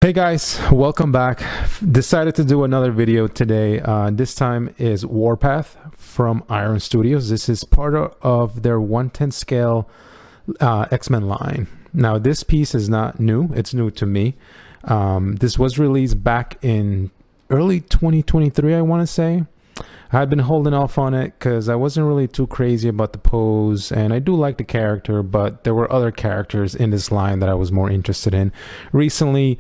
Hey guys, welcome back. Decided to do another video today. This time is Warpath from Iron Studios. This is part of their 1/10 scale X-Men line. Now this piece is not new, it's new to me. This was released back in early 2023, I want to say. I had been holding off on it because I wasn't really too crazy about the pose, and I do like the character, but there were other characters in this line that I was more interested in. Recently,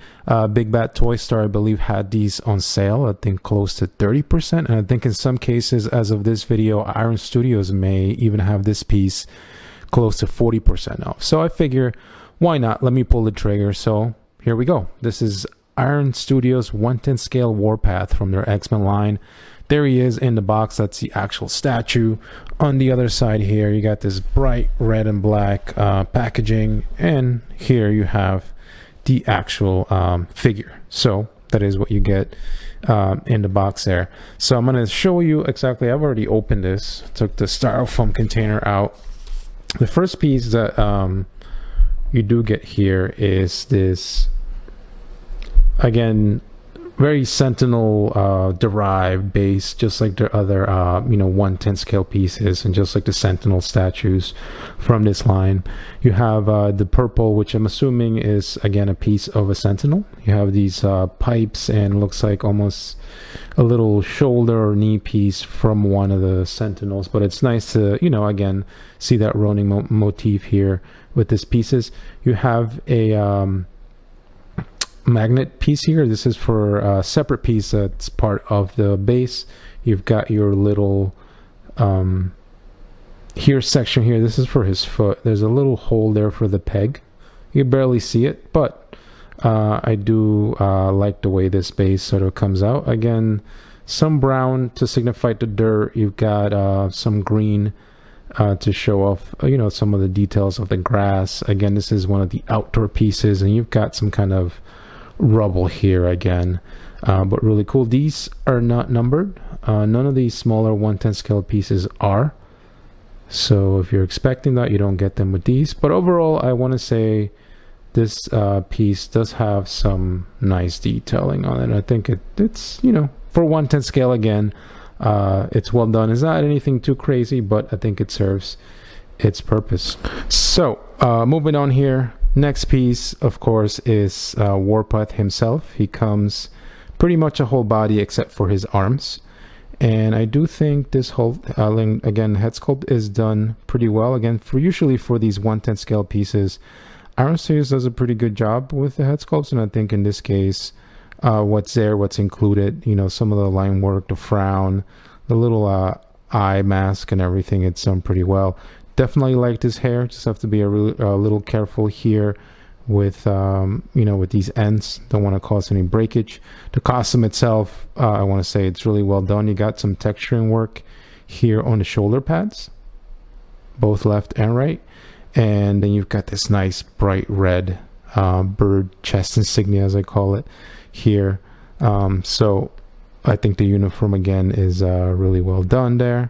Big Bad Toy Store, I believe, had these on sale, I think close to 30%, and I think in some cases, as of this video, Iron Studios may even have this piece close to 40% off. So I figure, why not? Let me pull the trigger. So here we go. This is Iron Studios 1/10 scale Warpath from their X-Men line. There he is in the box. That's the actual statue. On the other side here, you got this bright red and black packaging, and here you have the actual figure. So that is what you get in the box there. So I'm going to show you exactly. I've already opened this. Took the styrofoam container out. The first piece that you do get here is this, again, very Sentinel derived base, just like the other 1/10 scale pieces, and just like the Sentinel statues from this line. You have the purple, which I'm assuming is again a piece of a Sentinel. You have these pipes, and looks like almost a little shoulder or knee piece from one of the Sentinels, but it's nice to again see that rolling motif here with these pieces. You have a magnet piece here. This is for a separate piece that's part of the base. You've got your little here section here. This is for his foot. There's a little hole there for the peg. You can barely see it, but I do like the way this base sort of comes out. Again, some brown to signify the dirt. You've got some green to show off some of the details of the grass. Again, this is one of the outdoor pieces, and you've got some kind of rubble here again, but really cool. These are not numbered. None of these smaller 1/10 scale pieces are, so if you're expecting that, you don't get them with these. But overall, I want to say this piece does have some nice detailing on it. I think it's for 1/10 scale, again, it's well done. It's not anything too crazy, but I think it serves its purpose. So moving on here, next piece, of course, is Warpath himself. He comes pretty much a whole body except for his arms, and I do think this whole again head sculpt is done pretty well. Again, usually for these 1/10 scale pieces, Iron Studios does a pretty good job with the head sculpts, and I think in this case, what's included, some of the line work, the frown, the little eye mask and everything, it's done pretty well. Definitely like this hair. Just have to be a little careful here with with these ends. Don't want to cause any breakage. The costume itself, I want to say it's really well done. You got some texturing work here on the shoulder pads, both left and right, and then you've got this nice bright red bird chest insignia, as I call it, here. So I think the uniform again is really well done there.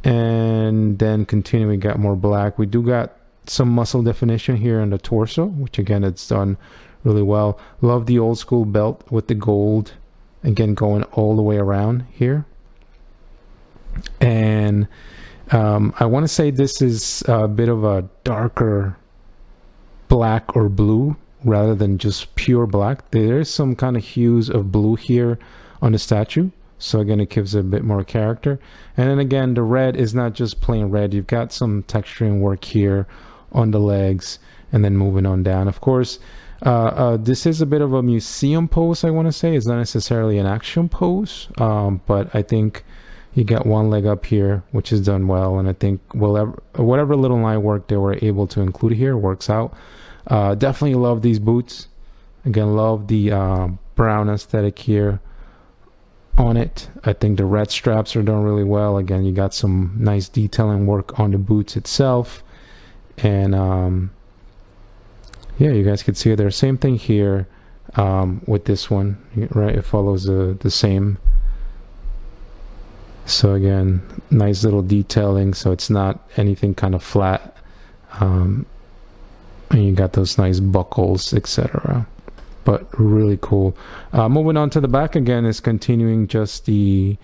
And then continuing, we got more black. We do got some muscle definition here in the torso, which again, it's done really well. Love the old school belt with the gold, again, going all the way around here. And I want to say this is a bit of a darker black or blue rather than just pure black. There's some kind of hues of blue here on the statue. So again, it gives it a bit more character. And then again, the red is not just plain red. You've got some texturing work here on the legs, and then moving on down. Of course, this is a bit of a museum pose, I want to say. It's not necessarily an action pose, but I think you got one leg up here, which is done well. And I think whatever little line work they were able to include here works out. Definitely love these boots. Again, love the brown aesthetic here on it. I think the red straps are done really well. Again, you got some nice detailing work on the boots itself, and yeah, you guys can see it there. Same thing here with this one, right? It follows the same. So again, nice little detailing, so it's not anything kind of flat, and you got those nice buckles, etc. but really cool. Moving on to the back, again, is continuing just the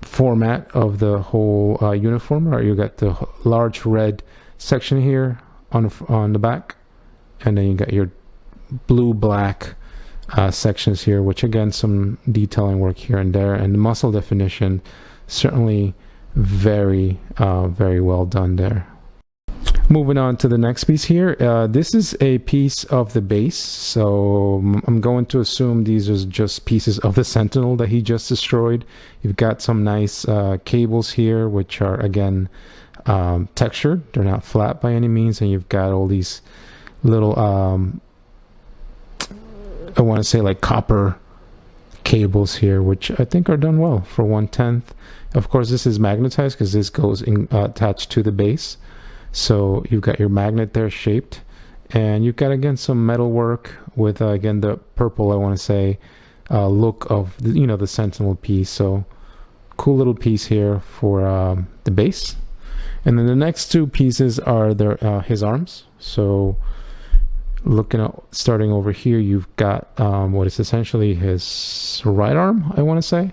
format of the whole uniform. Right, you got the large red section here on the back, and then you got your blue black sections here, which again, some detailing work here and there, and the muscle definition certainly very very well done there. Moving on to the next piece here, this is a piece of the base, so I'm going to assume these are just pieces of the Sentinel that he just destroyed. You've got some nice cables here, which are again textured. They're not flat by any means, and you've got all these little I want to say like copper cables here, which I think are done well for 1/10. Of course, this is magnetized because this goes in, attached to the base. So you've got your magnet there shaped, and you've got again some metal work with again the purple, I want to say, look of the, you know, the Sentinel piece. So cool little piece here for the base. And then the next two pieces are his arms. So looking at starting over here, you've got what is essentially his right arm, I want to say.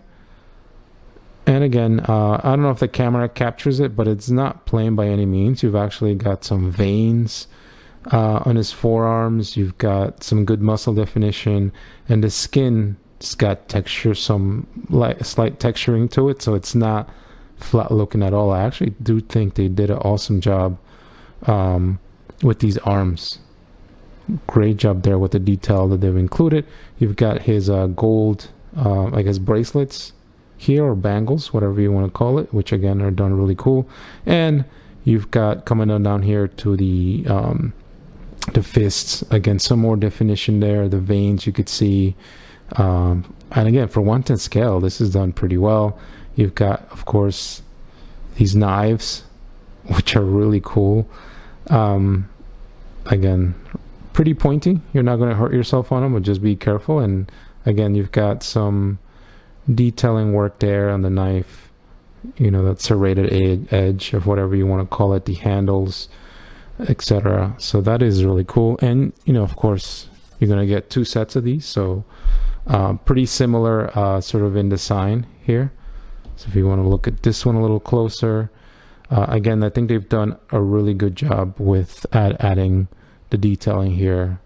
And again, I don't know if the camera captures it, but it's not plain by any means. You've actually got some veins on his forearms. You've got some good muscle definition, and the skin's got texture, some slight texturing to it, so it's not flat looking at all. I actually do think they did an awesome job with these arms. Great job there with the detail that they've included. You've got his gold, I guess, bracelets here, or bangles, whatever you want to call it, which again are done really cool. And you've got coming on down here to the fists, again some more definition there. The veins you could see, and again for 1/10 scale, this is done pretty well. You've got, of course, these knives, which are really cool. Again, pretty pointy. You're not going to hurt yourself on them, but just be careful. And again, you've got some detailing work there on the knife, you know, that serrated edge of whatever you want to call it, the handles, etc. So that is really cool. And you know, of course, you're going to get two sets of these, so pretty similar sort of in design here. So if you want to look at this one a little closer, again, I think they've done a really good job with adding the detailing here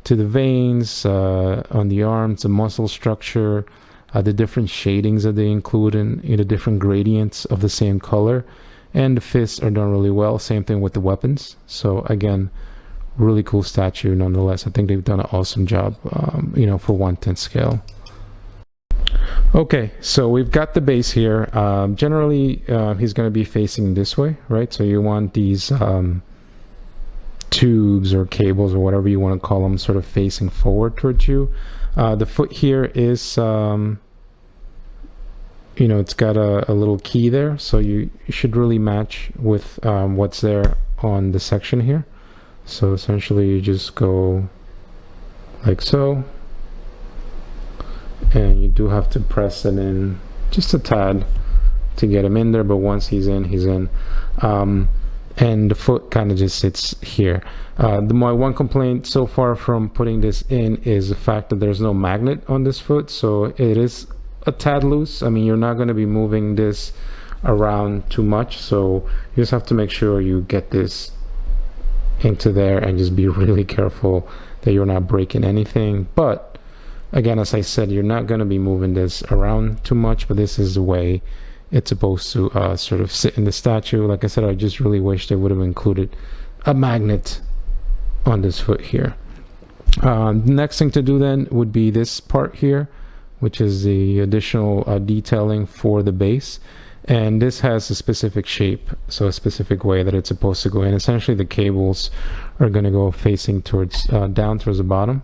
to the veins, on the arms, the muscle structure, the different shadings that they include in the different gradients of the same color, and the fists are done really well. Same thing with the weapons. So again, really cool statue nonetheless. I think they've done an awesome job, you know, for 1/10 scale. Okay, so we've got the base here. Generally, he's going to be facing this way, right? So you want these tubes or cables or whatever you want to call them sort of facing forward towards you. The foot here is, you know, it's got a little key there, so you should really match with what's there on the section here. So essentially you just go like so, and you do have to press it in just a tad to get him in there, but once he's in, he's in. And the foot kind of just sits here. My one complaint so far from putting this in is the fact that there's no magnet on this foot, so it is a tad loose. I mean, you're not going to be moving this around too much, so you just have to make sure you get this into there and just be really careful that you're not breaking anything. But again, as I said, you're not going to be moving this around too much, but this is the way it's supposed to sort of sit in the statue. Like I said, I just really wish they would have included a magnet on this foot here. The next thing to do then would be this part here, which is the additional detailing for the base. And this has a specific shape, so a specific way that it's supposed to go in. Essentially the cables are going to go facing towards down towards the bottom,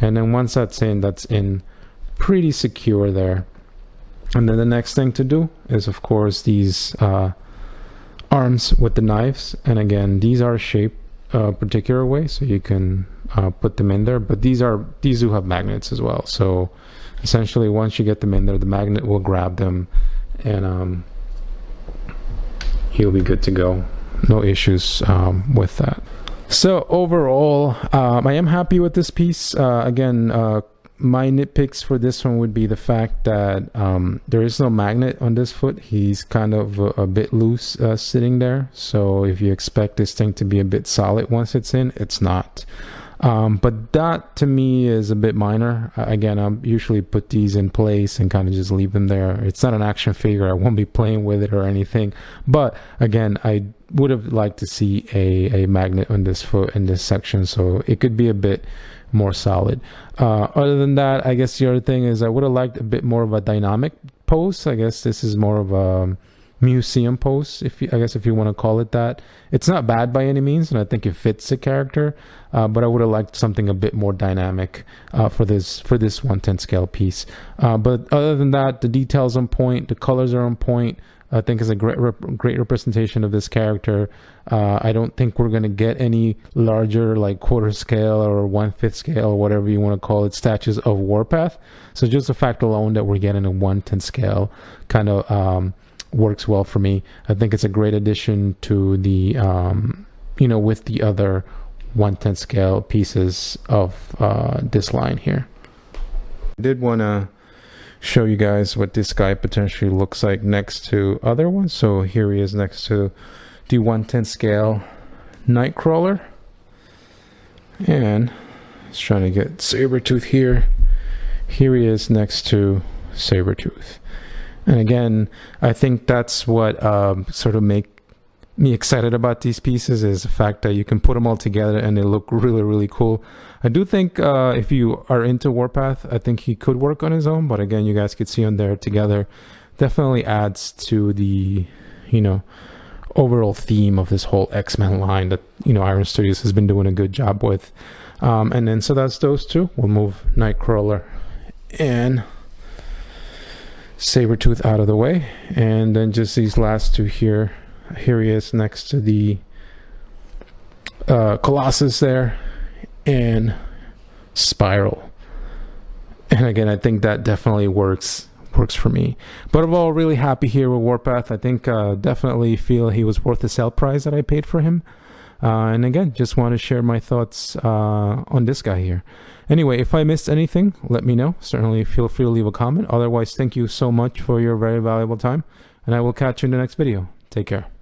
and then once that's in pretty secure there. And then the next thing to do is, of course, these arms with the knives. And again, these are shaped a particular way, so you can put them in there. But these do have magnets as well. So essentially, once you get them in there, the magnet will grab them, and you'll be good to go. No issues with that. So overall, I am happy with this piece. Again, my nitpicks for this one would be the fact that there is no magnet on this foot. He's kind of a bit loose sitting there. So if you expect this thing to be a bit solid once it's in, it's not. But that to me is a bit minor. Again, I usually put these in place and kind of just leave them there. It's not an action figure. I won't be playing with it or anything. But again, I would have liked to see a magnet on this foot in this section, so it could be a bit more solid. Other than that, I guess the other thing is I would have liked a bit more of a dynamic pose. I guess this is more of a museum pose, if you want to call it that. It's not bad by any means, and I think it fits the character, but I would have liked something a bit more dynamic for this 1/10 scale piece. But other than that, the details on point, the colors are on point. I think it's a great representation of this character. I don't think we're going to get any larger, like quarter scale or 1/5 scale or whatever you want to call it, statues of Warpath. So just the fact alone that we're getting a 1/10 scale kind of works well for me. I think it's a great addition to the, with the other 1/10 scale pieces of this line here. I did want to show you guys what this guy potentially looks like next to other ones. So here he is next to the 1/10 scale Nightcrawler, and just trying to get Sabretooth here. Here he is next to Sabretooth. And again, I think that's what sort of make me excited about these pieces, is the fact that you can put them all together and they look really, really cool. I do think if you are into Warpath, I think he could work on his own, but again, you guys could see them there together. Definitely adds to the, overall theme of this whole X-Men line that, Iron Studios has been doing a good job with. And then, so that's those two. We'll move Nightcrawler and Sabretooth out of the way, and then just these last two here. Here he is next to the Colossus there, and Spiral. And again, I think that definitely works for me. But overall, really happy here with Warpath. I think definitely feel he was worth the sale price that I paid for him. And again, just want to share my thoughts on this guy here. Anyway, if I missed anything, let me know. Certainly feel free to leave a comment. Otherwise, thank you so much for your very valuable time, and I will catch you in the next video. Take care.